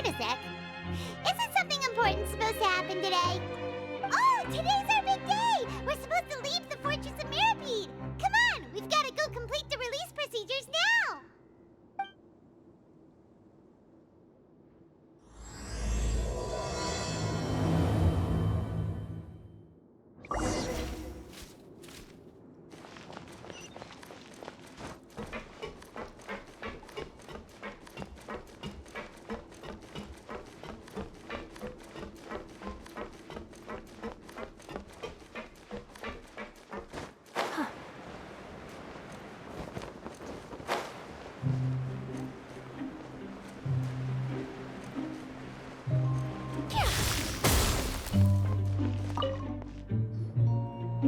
Wait a sec. Isn't something important supposed to happen today? Oh, today's our big day! We're supposed to leave the Fortress of Mirapede! Come on! We've got to go complete the release procedures now!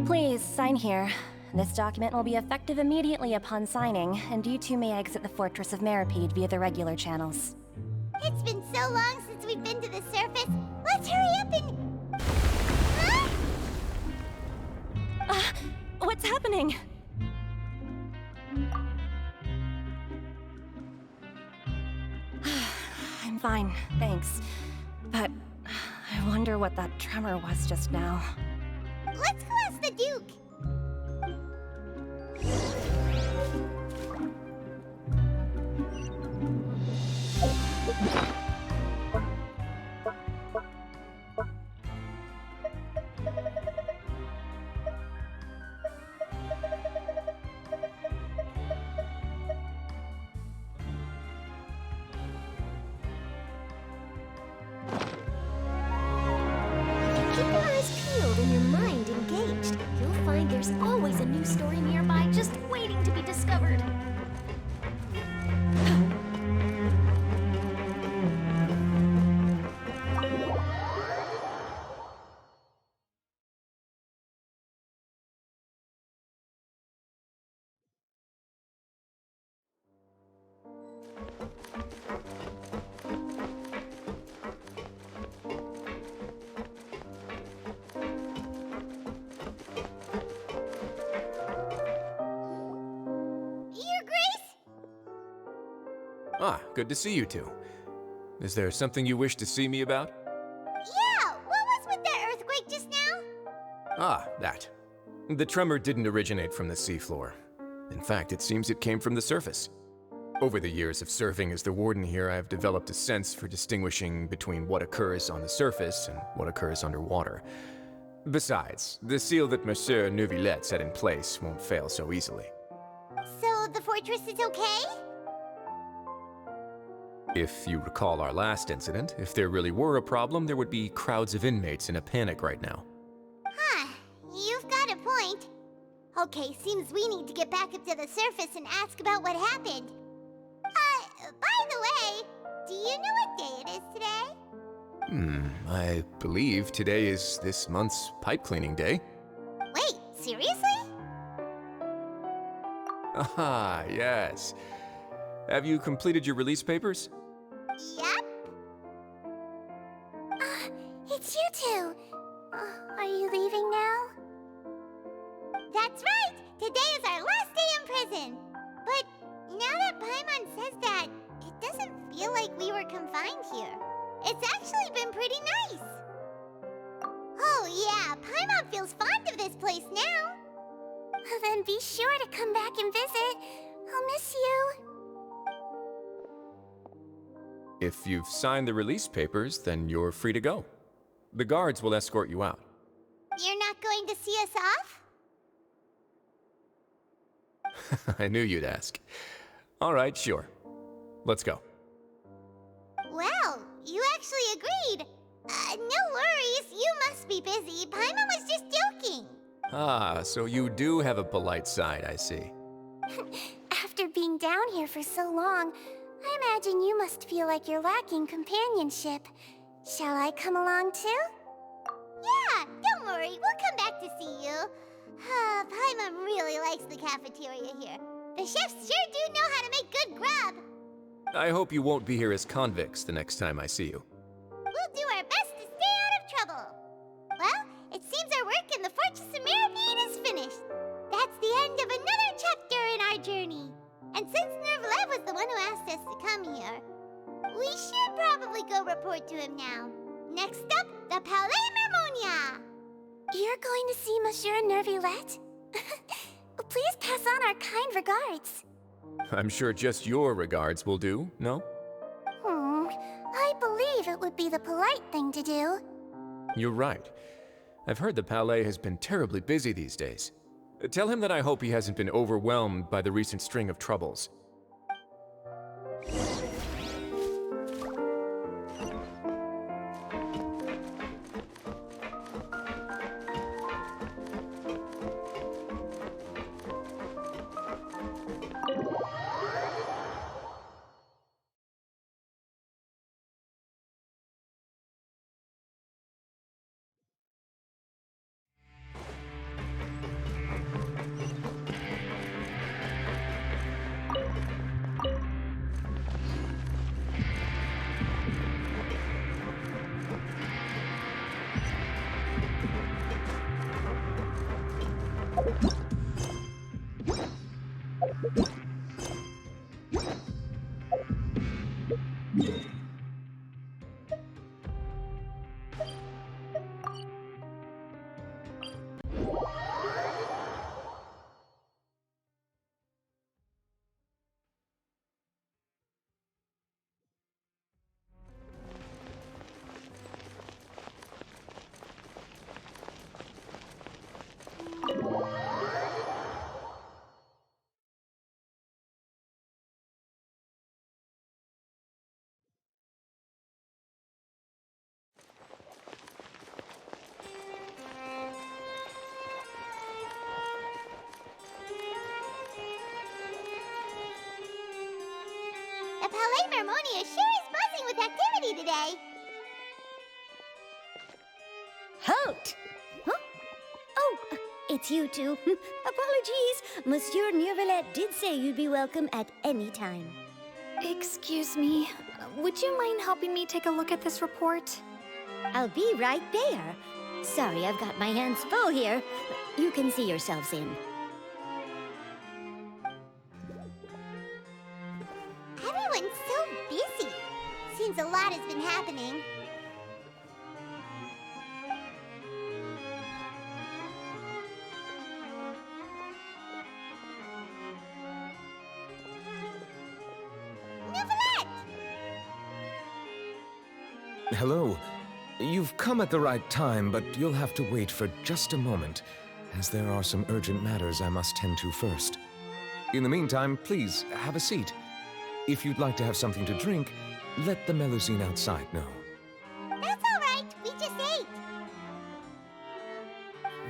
Please, sign here. This document will be effective immediately upon signing, and you two may exit the Fortress of Mirapede via the regular channels. It's been so long since we've been to the surface. Let's hurry up and... Huh? What's happening? I'm fine, thanks. But I wonder what that tremor was just now. Let's go ask the Duke. Keep your eyes peeled and your mind engaged. You'll find there's always a new story nearby just waiting to be discovered. Ah, good to see you two. Is there something you wish to see me about? Yeah, what was with that earthquake just now? Ah, that. The tremor didn't originate from the seafloor. In fact, it seems it came from the surface. Over the years of serving as the warden here, I have developed a sense for distinguishing between what occurs on the surface and what occurs underwater. Besides, the seal that Monsieur Neuvillette set in place won't fail so easily. So the fortress is okay? If you recall our last incident, if there really were a problem, there would be crowds of inmates in a panic right now. Huh, you've got a point. Okay, seems we need to get back up to the surface and ask about what happened. By the way, do you know what day it is today? I believe today is this month's pipe cleaning day. Wait, seriously? Ah, yes. Have you completed your release papers? Yep. It's you two. Are you leaving now? That's right! Today is our last day in prison! But now that Paimon says that, it doesn't feel like we were confined here. It's actually been pretty nice! Oh yeah, Paimon feels fond of this place now! Then be sure to come back and visit. I'll miss you. If you've signed the release papers, then you're free to go. The guards will escort you out. You're not going to see us off? I knew you'd ask. All right, sure. Let's go. Well, you actually agreed. No worries, you must be busy. Paimon was just joking. Ah, so you do have a polite side, I see. After being down here for so long, I imagine you must feel like you're lacking companionship. Shall I come along too? Yeah, don't worry, we'll come back to see you. Paimon really likes the cafeteria here. The chefs sure do know how to make good grub. I hope you won't be here as convicts the next time I see you. We'll do our best to stay out of trouble. Well, it seems our work in the Fortress of Mirapede is finished. That's the end of another chapter in our journey. And since Neuvillette was the one who asked us to come here, we should probably go go report to him now. Next up, the Palais Mermonia! You're going to see Monsieur Nervillette? Please pass on our kind regards. I'm sure just your regards will do, no? I believe it would be the polite thing to do. You're right. I've heard the Palais has been terribly busy these days. Tell him that I hope he hasn't been overwhelmed by the recent string of troubles. The Palais Mermonia sure is buzzing with activity today. Halt! Huh? Oh, it's you two. Apologies. Monsieur Nervillette did say you'd be welcome at any time. Excuse me. Would you mind helping me take a look at this report? I'll be right there. Sorry, I've got my hands full here. You can see yourselves in. Everyone's so busy. Seems a lot has been happening. Nervillette! Hello. You've come at the right time, but you'll have to wait for just a moment, as there are some urgent matters I must tend to first. In the meantime, please, have a seat. If you'd like to have something to drink, let the Melusine outside know. That's all right. We just ate.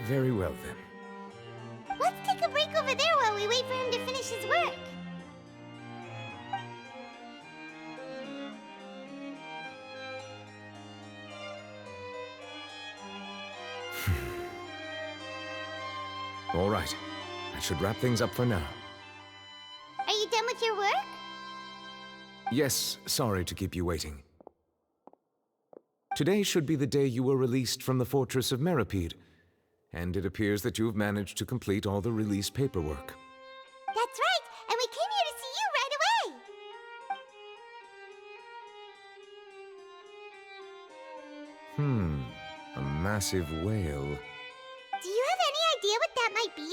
Very well, then. Let's take a break over there while we wait for him to finish his work. All right. I should wrap things up for now. Are you done with your work? Yes, sorry to keep you waiting. Today should be the day you were released from the Fortress of Meripede, and it appears that you've managed to complete all the release paperwork. That's right, and we came here to see you right away. A massive whale. Do you have any idea what that might be?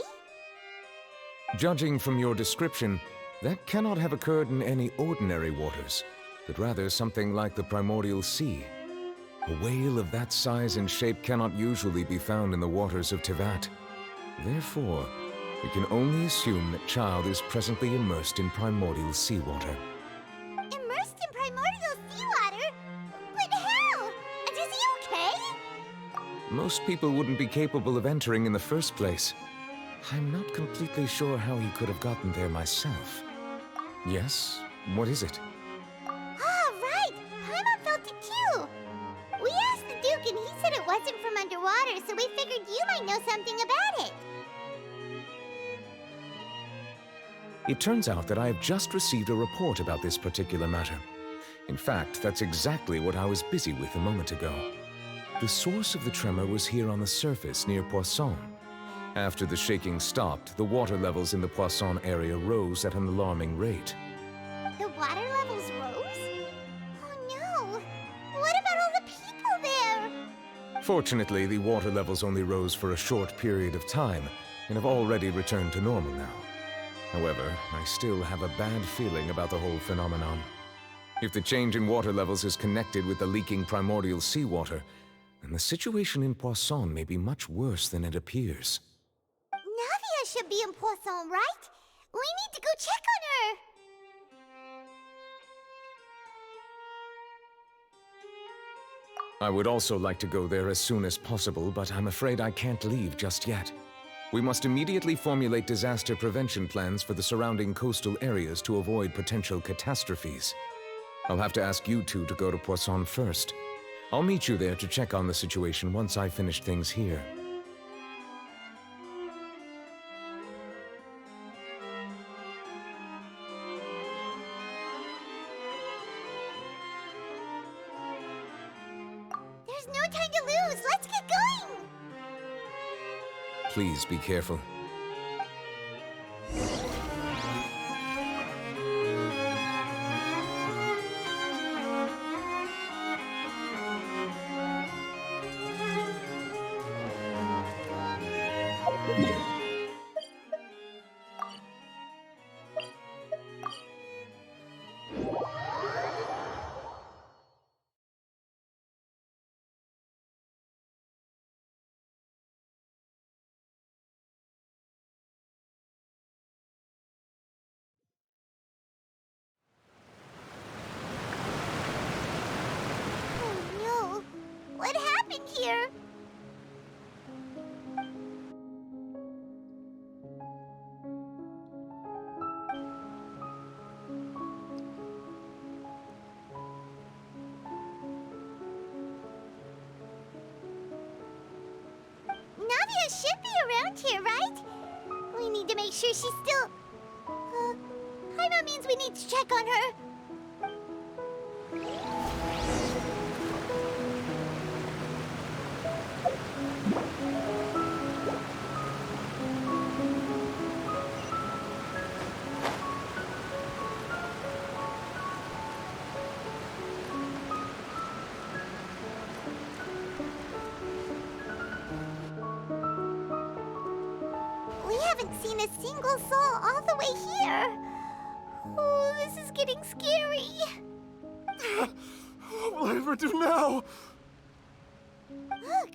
Judging from your description, that cannot have occurred in any ordinary waters, but rather something like the primordial sea. A whale of that size and shape cannot usually be found in the waters of Tevat. Therefore, we can only assume that Child is presently immersed in primordial seawater. Immersed in primordial seawater? But how? Is he okay? Most people wouldn't be capable of entering in the first place. I'm not completely sure how he could have gotten there myself. Yes? What is it? Ah, right! Paimon felt it too! We asked the Duke and he said it wasn't from underwater, so we figured you might know something about it. It turns out that I have just received a report about this particular matter. In fact, that's exactly what I was busy with a moment ago. The source of the tremor was here on the surface near Poisson. After the shaking stopped, the water levels in the Poisson area rose at an alarming rate. The water levels rose? Oh no! Fortunately, the water levels only rose for a short period of time and have already returned to normal now. However, I still have a bad feeling about the whole phenomenon. If the change in water levels is connected with the leaking primordial seawater, then the situation in Poisson may be much worse than it appears. Navia should be in Poisson, right? We need to go check on her! I would also like to go there as soon as possible, but I'm afraid I can't leave just yet. We must immediately formulate disaster prevention plans for the surrounding coastal areas to avoid potential catastrophes. I'll have to ask you two to go to Poisson first. I'll meet you there to check on the situation once I finish things here. There's no time to lose! Let's get going! Please be careful. Oh no! What happened here? Navia should be around here, right? We need to make sure she's still... Paimon means we need to check on her. We haven't seen a single soul all the way here. Oh, this is getting scary. What will I ever do now? Look,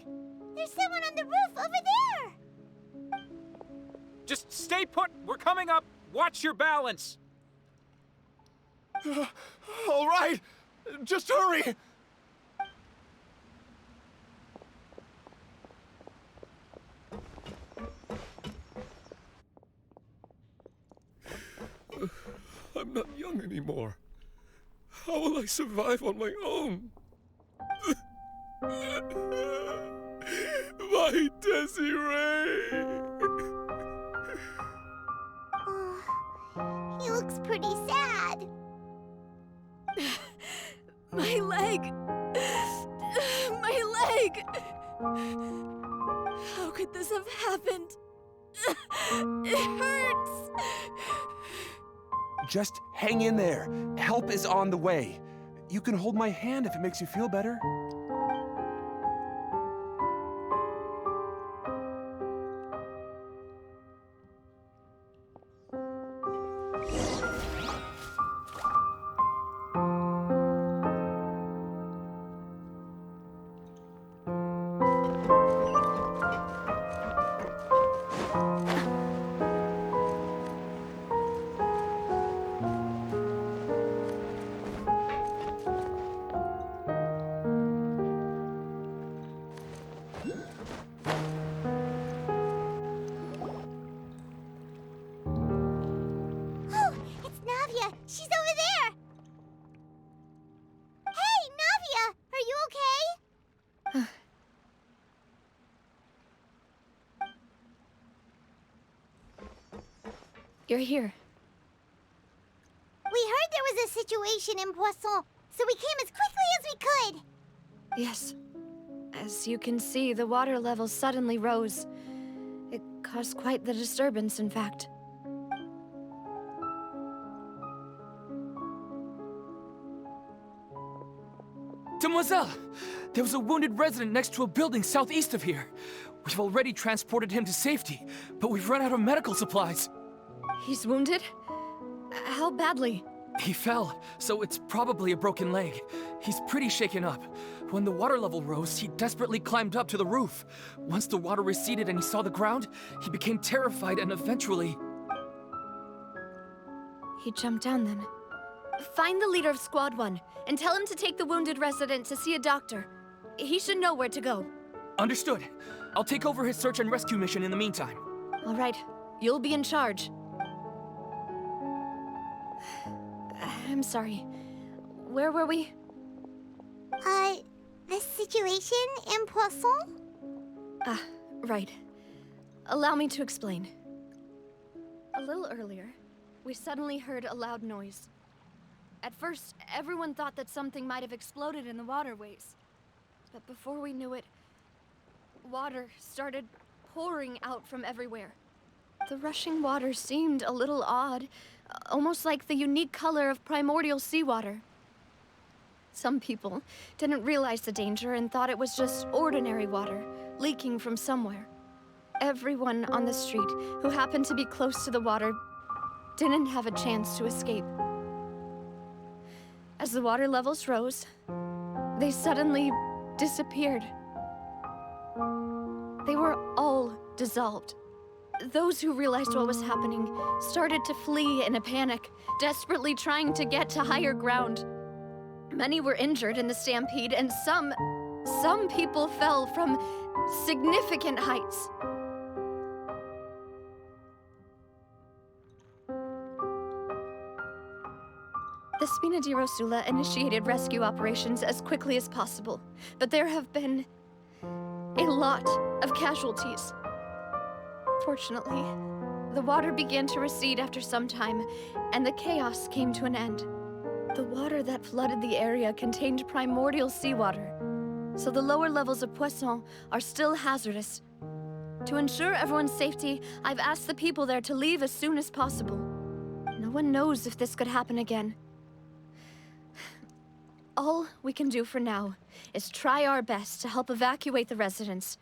there's someone on the roof over there. Just stay put. We're coming up. Watch your balance. All right, just hurry. I'm not young anymore. How will I survive on my own? My Desiree! Oh, he looks pretty sad. My leg! My leg! How could this have happened? It hurts! Just hang in there. Help is on the way. You can hold my hand if it makes you feel better. Oh, it's Navia. She's over there. Hey, Navia, are you okay? You're here. We heard there was a situation in Poisson, so we came as quickly as we could. Yes. As you can see, the water level suddenly rose. It caused quite the disturbance, in fact. Demoiselle! There was a wounded resident next to a building southeast of here. We've already transported him to safety, but we've run out of medical supplies. He's wounded? How badly? He fell, so it's probably a broken leg. He's pretty shaken up. When the water level rose, he desperately climbed up to the roof. Once the water receded and he saw the ground, he became terrified and eventually... He jumped down then. Find the leader of Squad 1 and tell him to take the wounded resident to see a doctor. He should know where to go. Understood. I'll take over his search and rescue mission in the meantime. All right, you'll be in charge. I'm sorry. Where were we? The situation in Poisson? Ah, right. Allow me to explain. A little earlier, we suddenly heard a loud noise. At first, everyone thought that something might have exploded in the waterways. But before we knew it, water started pouring out from everywhere. The rushing water seemed a little odd, almost like the unique color of primordial seawater. Some people didn't realize the danger and thought it was just ordinary water, leaking from somewhere. Everyone on the street who happened to be close to the water didn't have a chance to escape. As the water levels rose, they suddenly disappeared. They were all dissolved. Those who realized what was happening started to flee in a panic, desperately trying to get to higher ground. Many were injured in the stampede, and some people fell from significant heights. The Spina di Rosula initiated rescue operations as quickly as possible, but there have been a lot of casualties. Fortunately, the water began to recede after some time, and the chaos came to an end. The water that flooded the area contained primordial seawater, so the lower levels of Poisson are still hazardous. To ensure everyone's safety, I've asked the people there to leave as soon as possible. No one knows if this could happen again. All we can do for now is try our best to help evacuate the residents.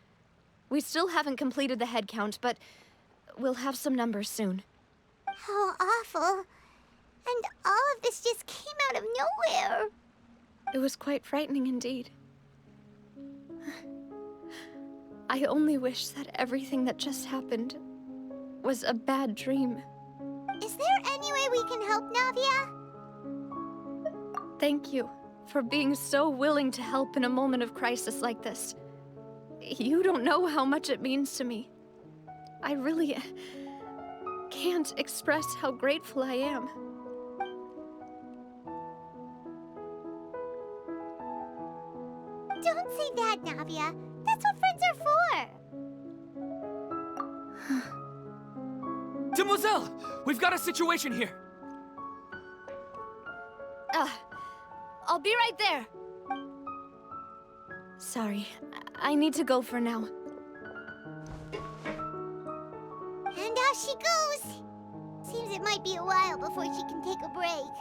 We still haven't completed the head count, but we'll have some numbers soon. How awful. And all of this just came out of nowhere. It was quite frightening indeed. I only wish that everything that just happened was a bad dream. Is there any way we can help, Navia? Thank you for being so willing to help in a moment of crisis like this. You don't know how much it means to me. I really can't express how grateful I am. Don't say that, Navia. That's what friends are for. Demoiselle! We've got a situation here! I'll be right there. Sorry, I need to go for now. And off she goes. Seems it might be a while before she can take a break.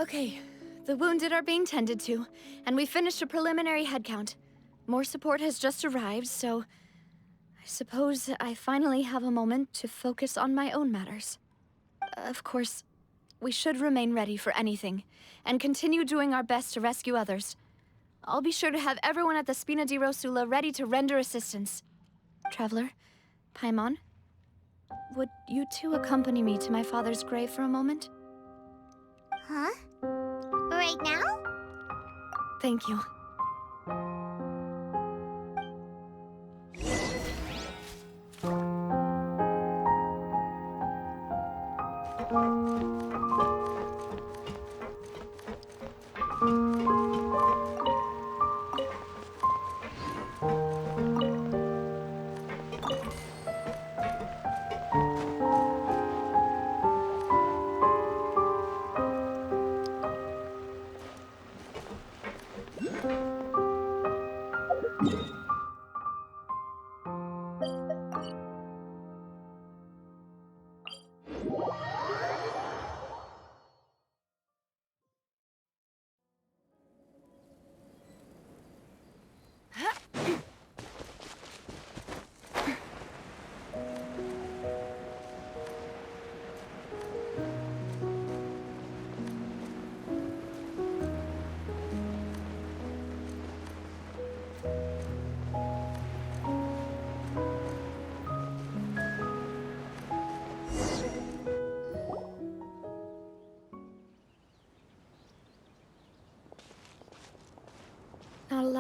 Okay, the wounded are being tended to, and we finished a preliminary head count. More support has just arrived, so I suppose I finally have a moment to focus on my own matters. Of course, we should remain ready for anything, and continue doing our best to rescue others. I'll be sure to have everyone at the Spina di Rosula ready to render assistance. Traveler, Paimon, would you two accompany me to my father's grave for a moment? Huh? Right now? Thank you.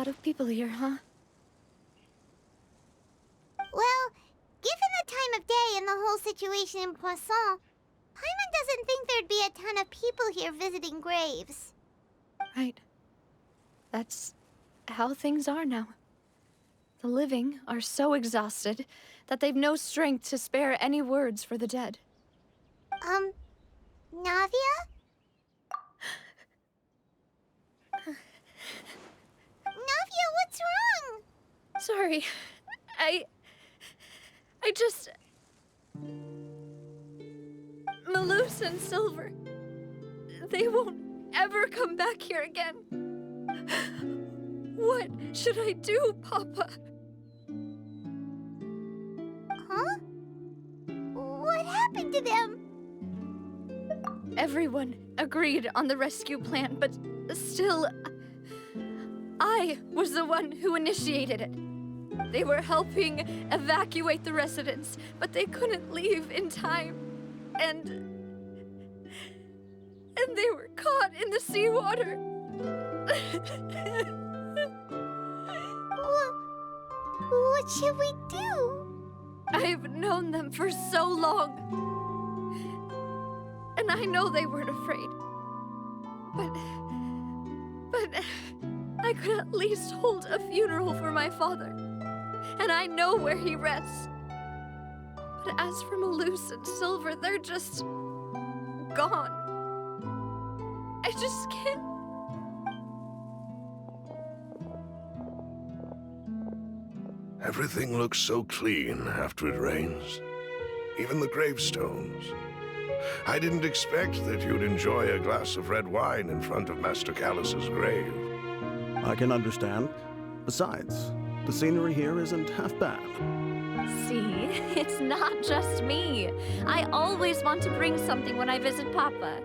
lot of people here, huh? Well, given the time of day and the whole situation in Poisson, Paimon doesn't think there'd be a ton of people here visiting graves. Right. That's how things are now. The living are so exhausted that they've no strength to spare any words for the dead. Navia? Navia, what's wrong? Sorry. I just... Malus and Silver... They won't ever come back here again. What should I do, Papa? Huh? What happened to them? Everyone agreed on the rescue plan, but still... I was the one who initiated it. They were helping evacuate the residents, but they couldn't leave in time. And they were caught in the seawater. What should we do? I've known them for so long. And I know they weren't afraid. But I could at least hold a funeral for my father. And I know where he rests. But as for Malus and Silver, they're just gone. I just can't. Everything looks so clean after it rains. Even the gravestones. I didn't expect that you'd enjoy a glass of red wine in front of Master Callus's grave. I can understand. Besides, the scenery here isn't half bad. See, it's not just me. I always want to bring something when I visit Papa.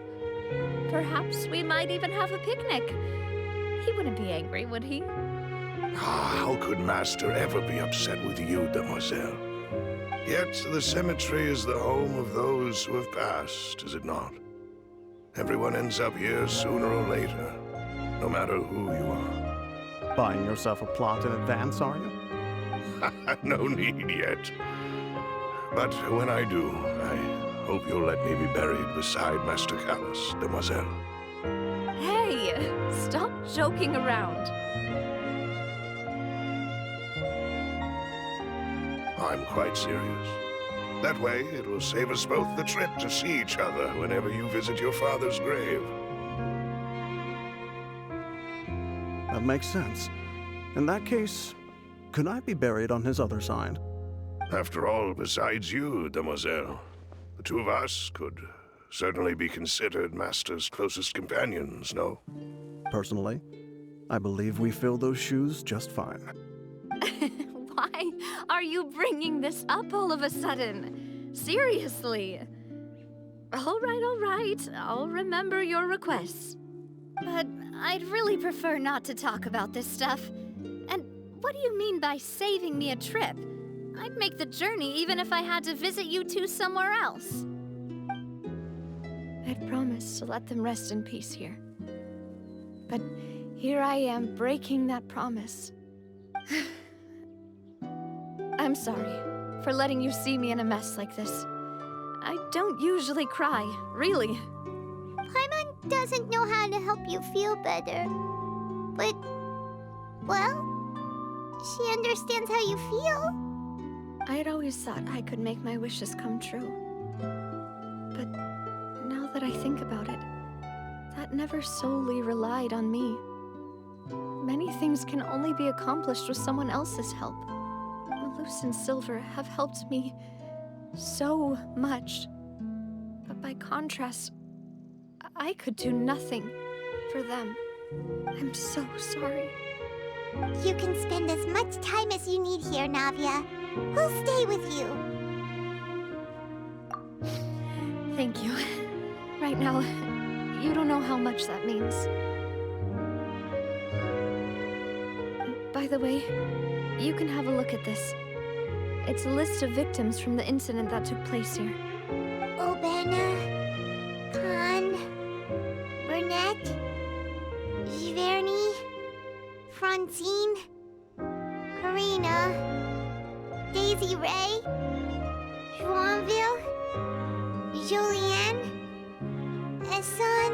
Perhaps we might even have a picnic. He wouldn't be angry, would he? How could Master ever be upset with you, Demoiselle? Yet the cemetery is the home of those who have passed, is it not? Everyone ends up here sooner or later, no matter who you are. Buying yourself a plot in advance, are you? No need yet. But when I do, I hope you'll let me be buried beside Master Callus, Demoiselle. Hey, stop joking around. I'm quite serious. That way, it will save us both the trip to see each other whenever you visit your father's grave. That makes sense. In that case, could I be buried on his other side? After all, besides you, Demoiselle, the two of us could certainly be considered Master's closest companions, no? Personally, I believe we fill those shoes just fine. Why are you bringing this up all of a sudden? Seriously. All right. I'll remember your requests. But I'd really prefer not to talk about this stuff. And what do you mean by saving me a trip? I'd make the journey even if I had to visit you two somewhere else. I'd promised to let them rest in peace here. But here I am breaking that promise. I'm sorry for letting you see me in a mess like this. I don't usually cry, really. Paimon doesn't know how to help you feel better. But, well, she understands how you feel. I had always thought I could make my wishes come true. But now that I think about it, that never solely relied on me. Many things can only be accomplished with someone else's help. Malus and Silver have helped me so much. But by contrast, I could do nothing for them. I'm so sorry. You can spend as much time as you need here, Navia. We'll stay with you. Thank you. Right now, you don't know how much that means. By the way, you can have a look at this. It's a list of victims from the incident that took place here. Obena, Khan, Burnett, Giverny, Francine. Desiree, Joinville, Julianne, Esson,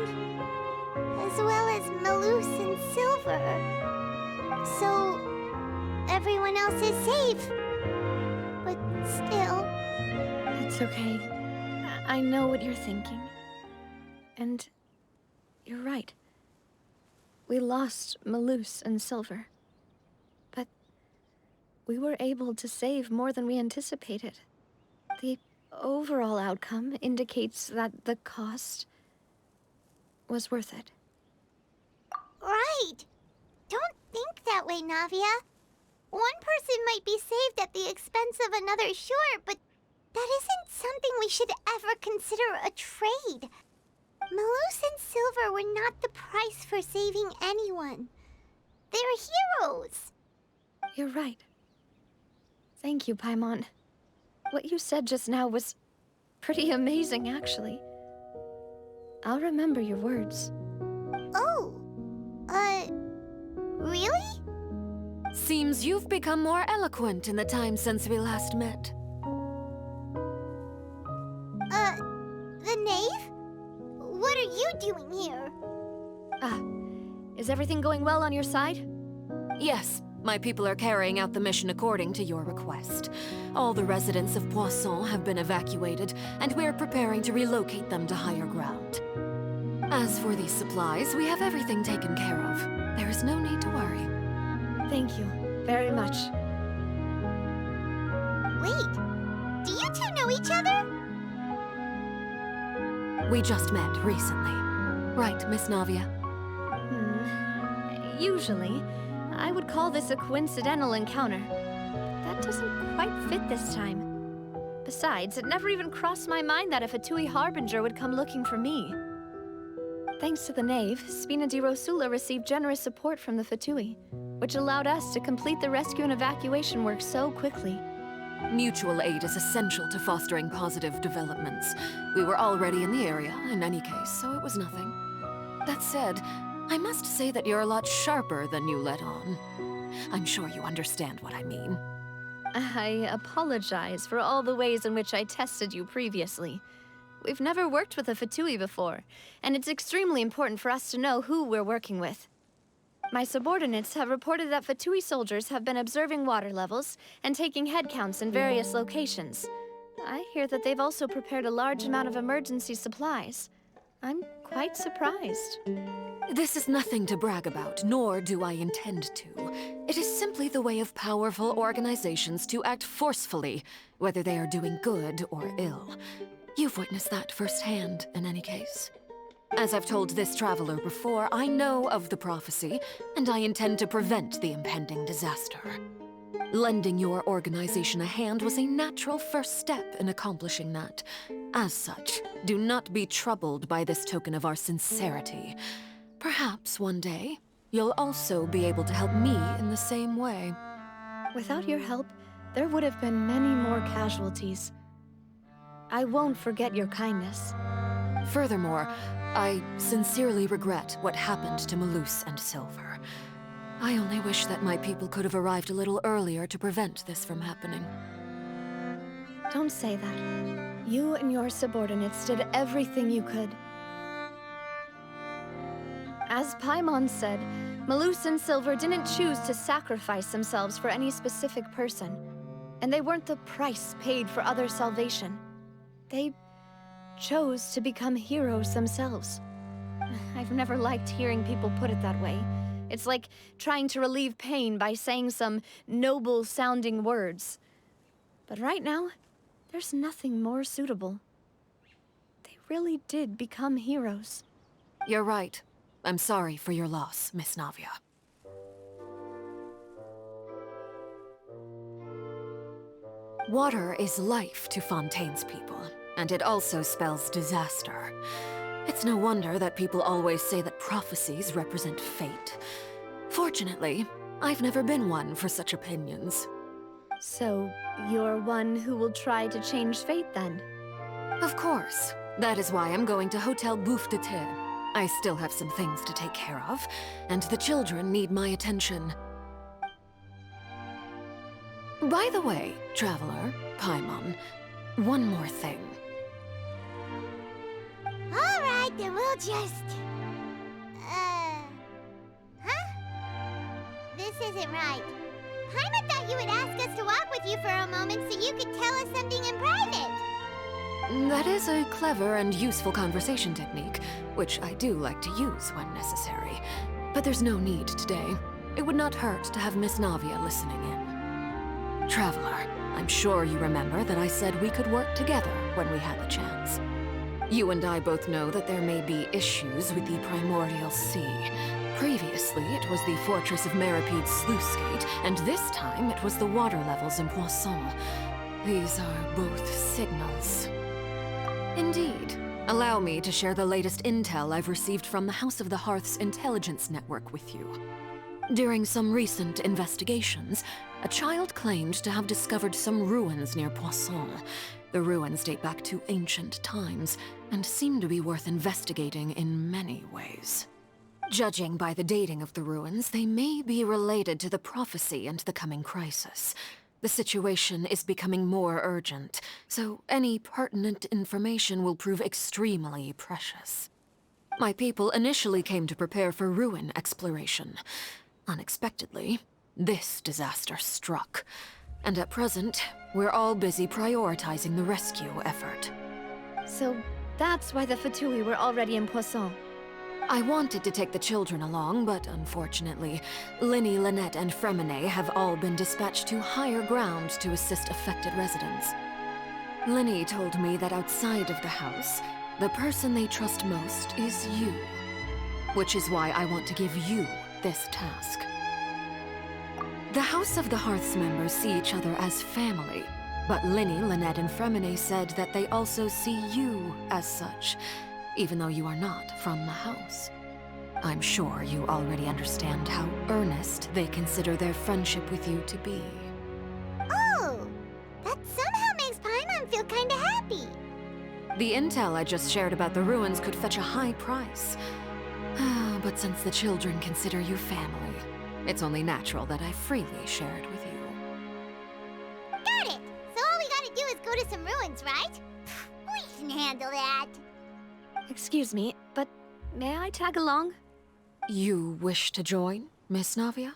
as well as Malus and Silver. So, everyone else is safe. But still... It's okay. I know what you're thinking. And you're right. We lost Malus and Silver. But we were able to save more than we anticipated. The overall outcome indicates that the cost was worth it. Right! Don't think that way, Navia. One person might be saved at the expense of another, sure, but that isn't something we should ever consider a trade. Malus and Silver were not the price for saving anyone. They're heroes. You're right. Thank you, Paimon. What you said just now was pretty amazing, actually. I'll remember your words. Oh, really? Seems you've become more eloquent in the time since we last met. The knave? What are you doing here? Is everything going well on your side? Yes, my people are carrying out the mission according to your request. All the residents of Poisson have been evacuated, and we're preparing to relocate them to higher ground. As for these supplies, we have everything taken care of. There is no need to worry. Thank you very much. Wait, do you two know each other? We just met recently. Right, Miss Navia? Usually, I would call this a coincidental encounter. That doesn't quite fit this time. Besides, it never even crossed my mind that a Fatui Harbinger would come looking for me. Thanks to the Knave, Spina di Rosula received generous support from the Fatui, which allowed us to complete the rescue and evacuation work so quickly. Mutual aid is essential to fostering positive developments. We were already in the area, in any case, so it was nothing. That said, I must say that you're a lot sharper than you let on. I'm sure you understand what I mean. I apologize for all the ways in which I tested you previously. We've never worked with a Fatui before, and it's extremely important for us to know who we're working with. My subordinates have reported that Fatui soldiers have been observing water levels and taking head counts in various locations. I hear that they've also prepared a large amount of emergency supplies. I'm quite surprised. This is nothing to brag about, nor do I intend to. It is simply the way of powerful organizations to act forcefully, whether they are doing good or ill. You've witnessed that firsthand, in any case. As I've told this traveler before, I know of the prophecy, and I intend to prevent the impending disaster. Lending your organization a hand was a natural first step in accomplishing that. As such, do not be troubled by this token of our sincerity. Perhaps one day, you'll also be able to help me in the same way. Without your help, there would have been many more casualties. I won't forget your kindness. Furthermore, I sincerely regret what happened to Malus and Silver. I only wish that my people could have arrived a little earlier to prevent this from happening. Don't say that. You and your subordinates did everything you could. As Paimon said, Malus and Silver didn't choose to sacrifice themselves for any specific person, and they weren't the price paid for other salvation. They chose to become heroes themselves. I've never liked hearing people put it that way. It's like trying to relieve pain by saying some noble-sounding words. But right now, there's nothing more suitable. They really did become heroes. You're right. I'm sorry for your loss, Miss Navia. Water is life to Fontaine's people, and it also spells disaster. It's no wonder that people always say that prophecies represent fate. Fortunately, I've never been one for such opinions. So, you're one who will try to change fate, then? Of course. That is why I'm going to Hotel Bouffe de Terre. I still have some things to take care of, and the children need my attention. By the way, Traveler, Paimon, one more thing. Alright, then we'll just... Huh? This isn't right. Paimon thought you would ask us to walk with you for a moment so you could tell us something in private. That is a clever and useful conversation technique, which I do like to use when necessary. But there's no need today. It would not hurt to have Miss Navia listening in. Traveler, I'm sure you remember that I said we could work together when we had the chance. You and I both know that there may be issues with the Primordial Sea. Previously, it was the Fortress of Maripede's sluice gate, and this time it was the water levels in Poisson. These are both signals. Indeed. Allow me to share the latest intel I've received from the House of the Hearth's intelligence network with you. During some recent investigations, a child claimed to have discovered some ruins near Poisson. The ruins date back to ancient times, and seem to be worth investigating in many ways. Judging by the dating of the ruins, they may be related to the prophecy and the coming crisis. The situation is becoming more urgent, so any pertinent information will prove extremely precious. My people initially came to prepare for ruin exploration. Unexpectedly, this disaster struck, and at present, we're all busy prioritizing the rescue effort. So that's why the Fatui were already in Poisson. I wanted to take the children along, but unfortunately, Linny, Lynette, and Fremine have all been dispatched to higher ground to assist affected residents. Linny told me that outside of the house, the person they trust most is you. Which is why I want to give you this task. The House of the Hearth's members see each other as family, but Linny, Lynette, and Fremine said that they also see you as such, even though you are not from the house. I'm sure you already understand how earnest they consider their friendship with you to be. Oh, that somehow makes Paimon feel kinda happy. The intel I just shared about the ruins could fetch a high price. But since the children consider you family, it's only natural that I freely share it with you. Got it! So all we gotta do is go to some ruins, right? We can handle that. Excuse me, but may I tag along? You wish to join, Miss Navia?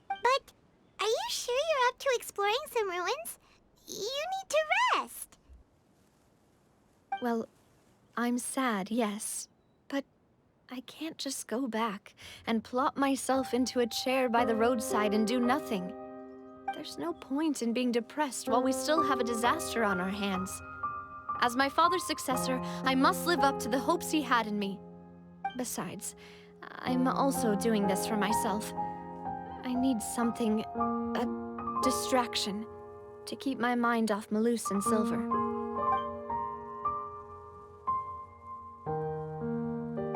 But are you sure you're up to exploring some ruins? You need to rest. Well, I'm sad, yes. But I can't just go back and plop myself into a chair by the roadside and do nothing. There's no point in being depressed while we still have a disaster on our hands. As my father's successor, I must live up to the hopes he had in me. Besides, I'm also doing this for myself. I need something, a distraction, to keep my mind off Malus and Silver.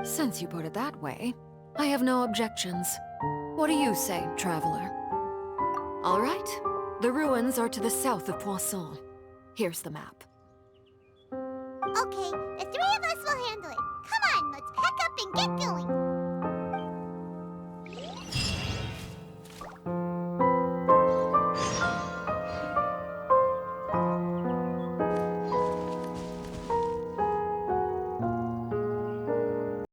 Since you put it that way, I have no objections. What do you say, Traveler? All right, the ruins are to the south of Poisson. Here's the map. Okay, the three of us will handle it. Come on, let's pack up and get going.